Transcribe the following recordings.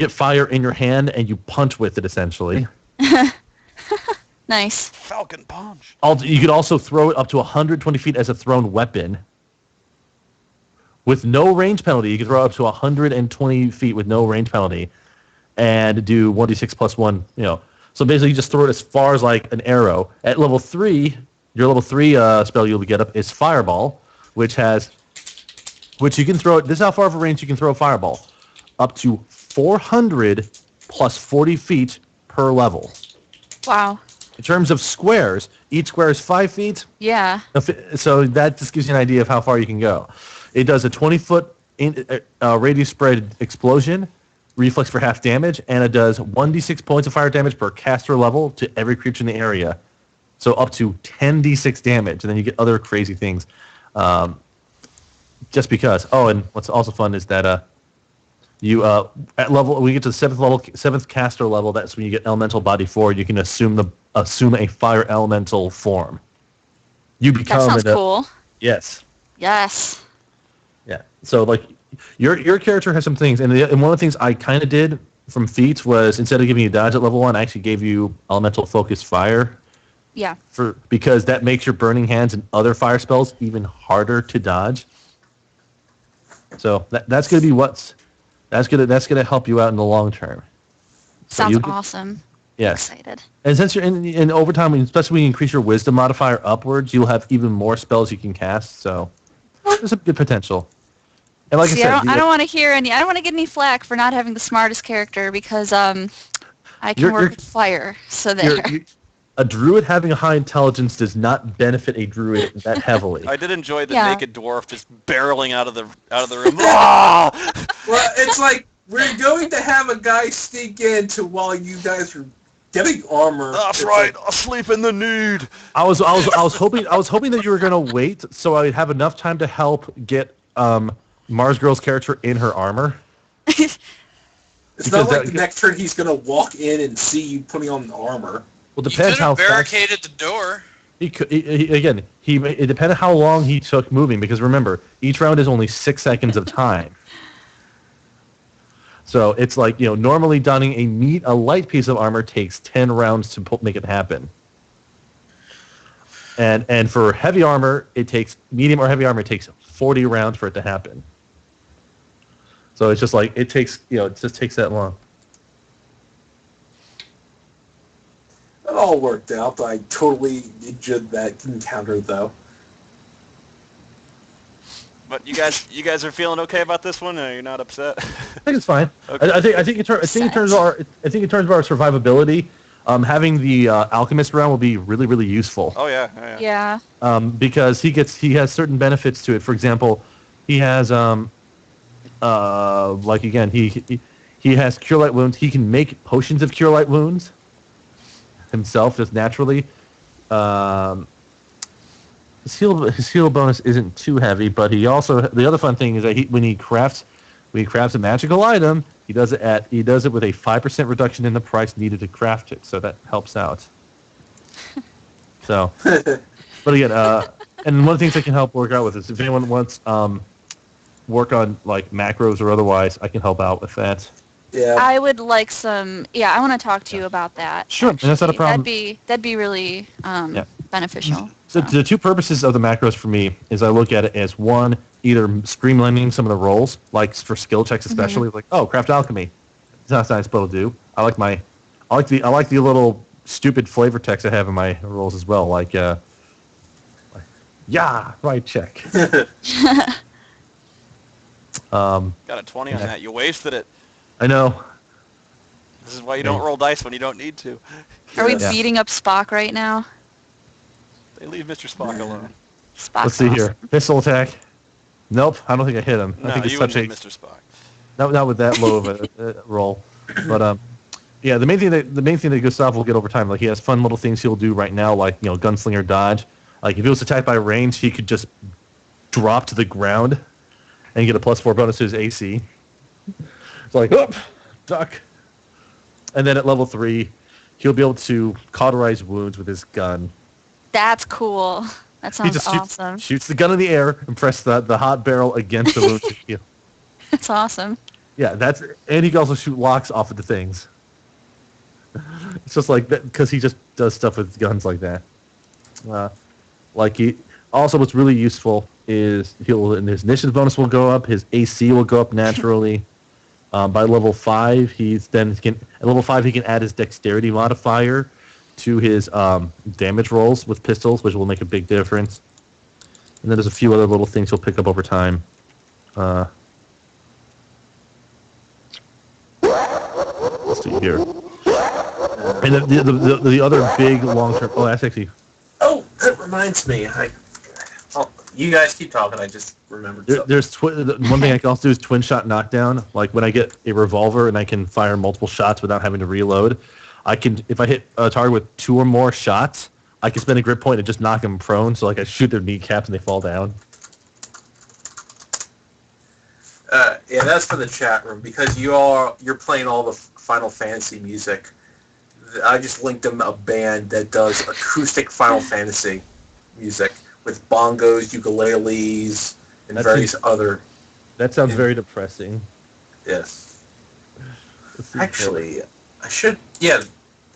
get fire in your hand and you punch with it essentially. Nice. Falcon punch. You could also throw it up to 120 feet as a thrown weapon. With no range penalty, you can throw up to 120 feet with no range penalty, and do 1d6 plus 1. So basically, you just throw it as far as like an arrow. At level 3, your level 3 spell you'll get up is Fireball, which you can throw it. This is how far of a range you can throw a fireball, up to 400 plus 40 feet per level. Wow. In terms of squares, each square is 5 feet. Yeah. So that just gives you an idea of how far you can go. It does a 20-foot radius spread explosion, reflex for half damage, and it does 1d6 points of fire damage per caster level to every creature in the area. So up to 10d6 damage, and then you get other crazy things. Just because. Oh, and what's also fun is that you at level we get to the seventh caster level. That's when you get Elemental Body 4. You can assume a fire elemental form. You become. That sounds cool. Yes. Yes. Yeah. So like your character has some things, and one of the things I kind of did from feats was instead of giving you dodge at level 1, I actually gave you Elemental Focus Fire. Yeah. Because that makes your Burning Hands and other fire spells even harder to dodge. So that's gonna be that's gonna help you out in the long term. Sounds awesome. Yes. Excited. And since you're in over time, especially when you increase your Wisdom modifier upwards, you'll have even more spells you can cast. So there's a good potential. And like I said, I don't want to hear any. I don't want to get any flack for not having the smartest character because I can work with fire. So there. A druid having a high intelligence does not benefit a druid that heavily. I did enjoy the naked dwarf just barreling out of the room. Well, it's like we're going to have a guy sneak in while you guys are getting armor. That's right. I'll sleep in the nude. I was hoping that you were gonna wait so I'd have enough time to help get Mars Girl's character in her armor. It's not like the next turn he's gonna walk in and see you putting on the armor. Well, depends how barricaded the door. It depended how long he took moving, because remember, each round is only 6 seconds of time. So it's like, normally donning a light piece of armor takes 10 rounds to make it happen. And for heavy armor, medium or heavy armor, it takes 40 rounds for it to happen. So it's just like, it just takes that long. It all worked out. I totally enjoyed that encounter, though. But you guys are feeling okay about this one? You're not upset? I think it's fine. Okay. I think in terms of our survivability, having the alchemist round will be really, really useful. Oh yeah. Yeah. Because he has certain benefits to it. For example, he has he has Cure Light Wounds. He can make potions of Cure Light Wounds himself just naturally. His heal bonus isn't too heavy, but the other fun thing is that when he crafts a magical item, he does it with a 5% reduction in the price needed to craft it, so that helps out. So, but again, and one of the things I can help work out with is if anyone wants work on like macros or otherwise, I can help out with that. Yeah. I would like some. Yeah, I want to talk to you about that. Sure, and that's not a problem. That'd be really beneficial. So the two purposes of the macros for me is I look at it as one, either streamlining some of the roles, like for skill checks especially, like craft alchemy. It's not nice spell to do. I like the little stupid flavor text I have in my roles as well, like right check. Got a 20 on that. You wasted it. I know. This is why you don't roll dice when you don't need to. Are we beating up Spock right now? They leave Mr. Spock alone. Spock's Let's see here. Pistol attack. Nope, I don't think I hit him. No, I think it's you such wouldn't hit Mr. Spock. Not with that low of a roll. But the main thing that Gustav will get over time, like he has fun little things he'll do right now, like gunslinger dodge. Like if he was attacked by range, he could just drop to the ground and get a +4 bonus to his AC. It's like, duck. And then at level 3, he'll be able to cauterize wounds with his gun. That's cool. That sounds awesome. Shoots the gun in the air and press the hot barrel against the wound to heal. That's awesome. Yeah, and he can also shoot locks off of the things. It's just like that because he just does stuff with guns like that. What's really useful is his initiative bonus will go up, his AC will go up naturally. By level 5, he can add his dexterity modifier to his damage rolls with pistols, which will make a big difference. And then there's a few other little things he'll pick up over time. Let's see here. And the other big long-term... Oh, that's actually... Oh, that reminds me. You guys keep talking. I just remembered something. One thing I can also do is twin shot knockdown. Like when I get a revolver and I can fire multiple shots without having to reload, if I hit a target with 2 or more shots, I can spend a grip point and just knock them prone. So like I shoot their kneecaps and they fall down. Yeah, that's for the chat room because you're playing all the Final Fantasy music. I just linked them a band that does acoustic Final Fantasy music with bongos, ukuleles, and various other... That sounds very depressing. Yes. Actually, I should... Yeah,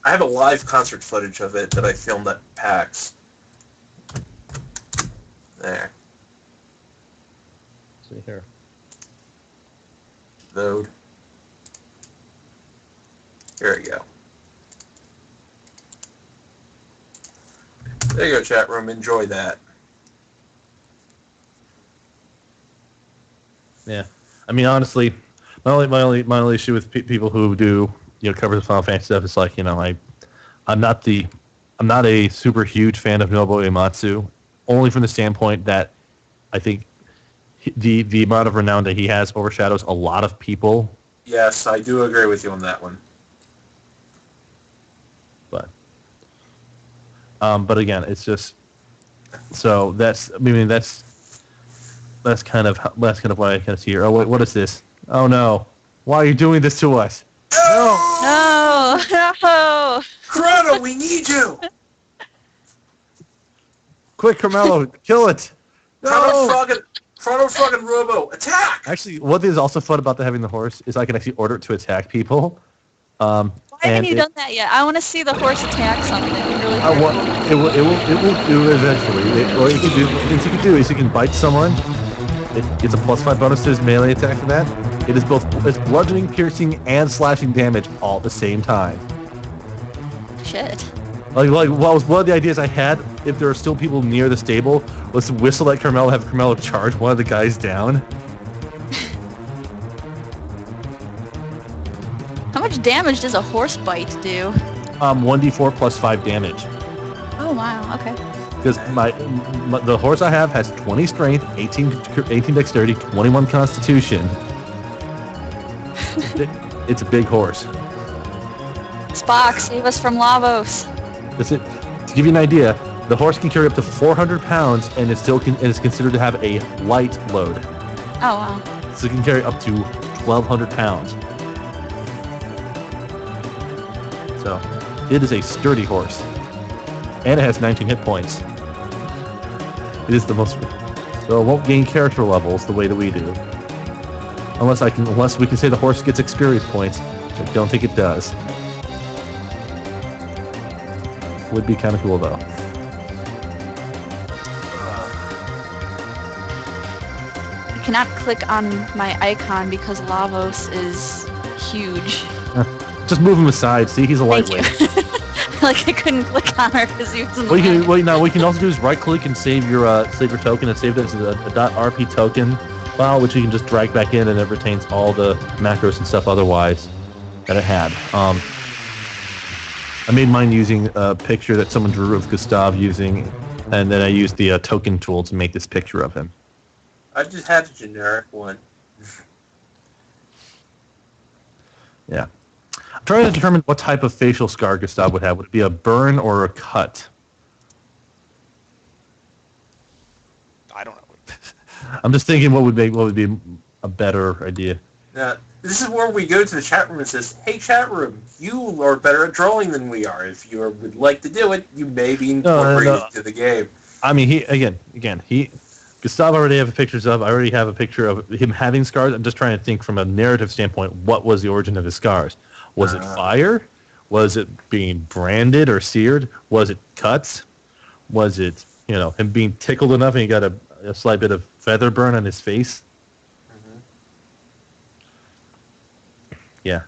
I have a live concert footage of it that I filmed at PAX. There. Let's see here. Load. Here we go. There you go, chat room. Enjoy that. Yeah, I mean, honestly, my only issue with people who do covers of Final Fantasy stuff is like I'm not a super huge fan of Nobuo Uematsu, only from the standpoint that I think the amount of renown that he has overshadows a lot of people. Yes, I do agree with you on that one. But again, it's just so that's kind of why I kind of see here. Oh, what is this? Oh no! Why are you doing this to us? No! No! Chrono, we need you! Quick, Carmelo, kill it! No! Chrono fucking Robo, attack! Actually, what is also fun about having the horse is I can actually order it to attack people. Why haven't you done that yet? I want to see the horse attack something. Really it will do eventually. What you can do is you can bite someone. It gets a +5 bonus to his melee attack for that. It's bludgeoning, piercing, and slashing damage all at the same time. Shit. One of the ideas I had, if there are still people near the stable, was to whistle at Carmelo, have Carmelo charge one of the guys down. How much damage does a horse bite do? 1d4 +5 damage. Oh wow, okay. Because the horse I have has 20 strength, 18 dexterity, 21 constitution. It's a big horse. Spock, save us from Lavos. That's it. To give you an idea, the horse can carry up to 400 pounds and it is considered to have a light load. Oh wow. So it can carry up to 1,200 pounds. So it is a sturdy horse. And it has 19 hit points. It is the most... So it won't gain character levels the way that we do. Unless we can say the horse gets experience points. I don't think it does. Would be kind of cool though. I cannot click on my icon because Lavos is huge. Just move him aside. See, he's a lightweight. Like I couldn't click on her because he was in the what we can also do is right click and save your token and save it as a .rp token file, which you can just drag back in and it retains all the macros and stuff otherwise that it had. I made mine using a picture that someone drew of Gustav using, and then I used the token tool to make this picture of him. I just had a generic one. Yeah. I'm trying to determine what type of facial scar Gustav would have. Would it be a burn or a cut? I don't know. I'm just thinking what would be a better idea. Now, this is where we go to the chat room and says, "Hey, chat room, you are better at drawing than we are. If you would like to do it, you may be incorporated to the game." I mean, Gustavo already have pictures of. I already have a picture of him having scars. I'm just trying to think from a narrative standpoint, what was the origin of his scars? Was it fire? Was it being branded or seared? Was it cuts? Was it, him being tickled enough and he got a slight bit of feather burn on his face? Mm-hmm. Yeah.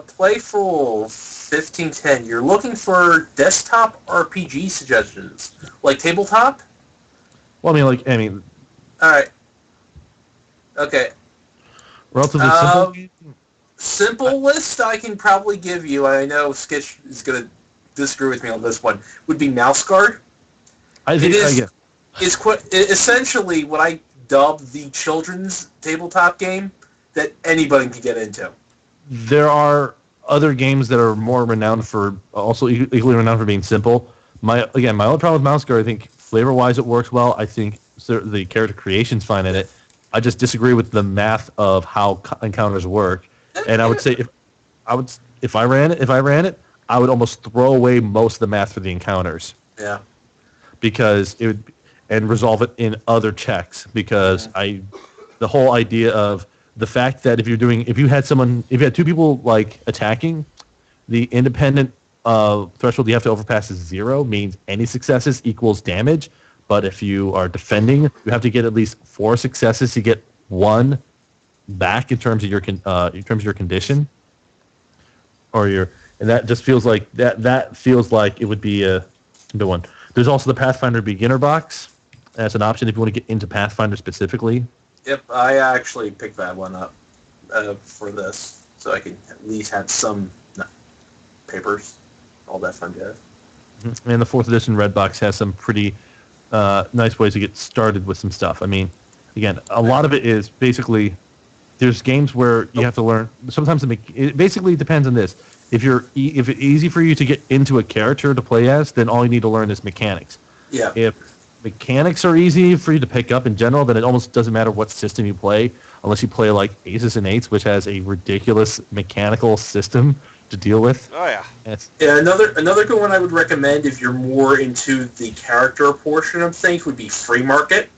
Playful 1510. You're looking for desktop RPG suggestions, like tabletop? Well, All right. Okay. Relatively simple. Simple list I can probably give you. I know Skitch is going to disagree with me on this one. Would be Mouse Guard. I think It's essentially what I dub the children's tabletop game that anybody can get into. There are other games that are more renowned for, also equally renowned for being simple. My only problem with Mouse Guard, I think flavor-wise it works well. I think the character creation's fine in it. I just disagree with the math of how encounters work. And I would say if I ran it, I would almost throw away most of the math for the encounters. Yeah. Because it would, and resolve it in other checks. Because the whole idea of the fact that if you had two people like attacking, the independent threshold you have to overpass is 0, means any successes equals damage. But if you are defending, you have to get at least 4 successes to get 1 back in terms of your condition, and that just feels like that feels like it would be a good one. There's also the Pathfinder beginner box as an option if you want to get into Pathfinder specifically. Yep, I actually picked that one up for this, so I can at least have some papers, all that fun jazz. And the 4th edition red box has some pretty nice ways to get started with some stuff. I mean, again, a lot of it is basically there's games where you have to learn. Sometimes it basically depends on this. If it's easy for you to get into a character to play as, then all you need to learn is mechanics. Yeah. If mechanics are easy for you to pick up in general, then it almost doesn't matter what system you play, unless you play like Aces and Eights, which has a ridiculous mechanical system to deal with. Oh yeah. Yeah, another good one I would recommend if you're more into the character portion of things would be Free Market.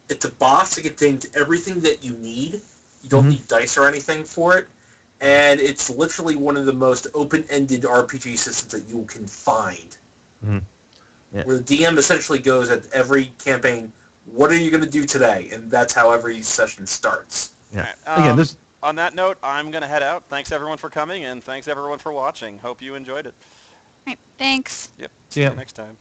It's a box that contains everything that you need. You don't need dice or anything for it. And it's literally one of the most open-ended RPG systems that you can find. Mm-hmm. Yeah. Where the DM essentially goes at every campaign, what are you going to do today? And that's how every session starts. Yeah. Right. Again, on that note, I'm going to head out. Thanks everyone for coming, and thanks everyone for watching. Hope you enjoyed it. Right, thanks. Yep. See ya. you next time.